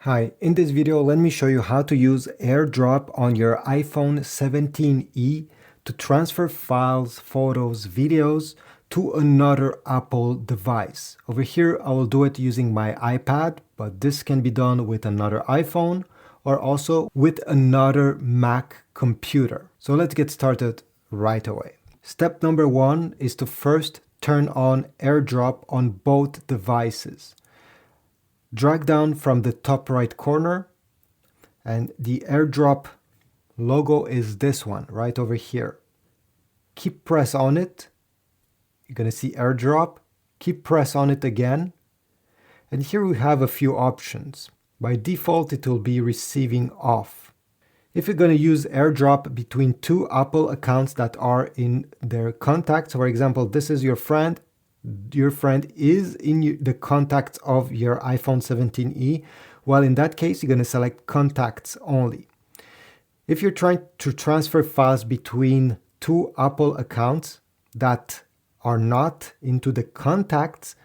Hi, in this video let me show you how to use AirDrop on your iPhone 17e to transfer files, photos, videos to another Apple device. Over here I will do it using my iPad, but this can be done with another iPhone or also with another Mac computer. So let's get started right away. Step number one is to first turn on AirDrop on both devices. Drag down from the top right corner, and the AirDrop logo is this one right over here. Keep press on it. You're going to see AirDrop. Keep press on it again. And here we have a few options. By default, it will be receiving off. If you're going to use AirDrop between two Apple accounts that are in their contacts, for example, this is your friend is in the contacts of your iPhone 17e, well, in that case, you're going to select contacts only. If you're trying to transfer files between two Apple accounts that are not into the contacts,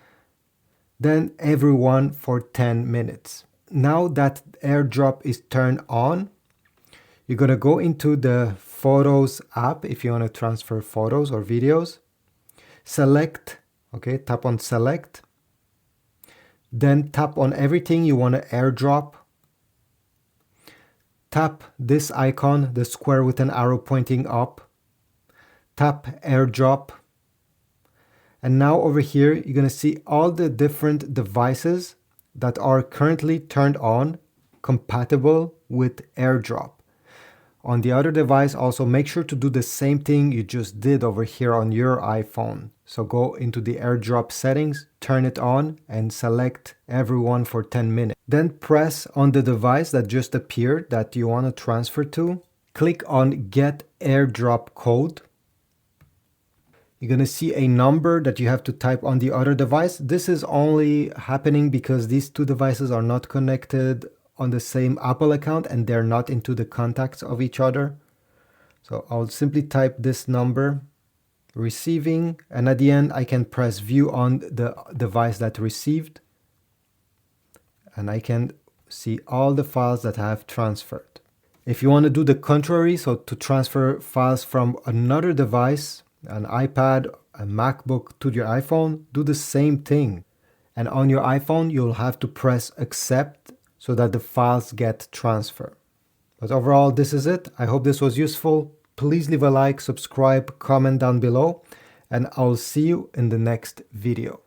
then everyone for 10 minutes. Now that AirDrop is turned on, you're going to go into the Photos app if you want to transfer photos or videos. Select, tap on Select. Then tap on everything you want to AirDrop. Tap this icon, the square with an arrow pointing up. Tap AirDrop. And now over here, you're going to see all the different devices that are currently turned on, compatible with AirDrop. On the other device, also make sure to do the same thing you just did over here on your iPhone. So go into the AirDrop settings, turn it on, and select everyone for 10 minutes. Then press on the device that just appeared that you want to transfer to. Click on Get AirDrop Code. You're going to see a number that you have to type on the other device. This is only happening because these two devices are not connected on the same Apple account and they're not into the contacts of each other. So I'll simply type this number, receiving, and at the end I can press view on the device that received, and I can see all the files that I have transferred. If you want to do the contrary, so to transfer files from another device, an iPad, a MacBook to your iPhone, do the same thing. And on your iPhone, you'll have to press accept so that the files get transferred. But overall, this is it. I hope this was useful. Please leave a like, subscribe, comment down below, and I'll see you in the next video.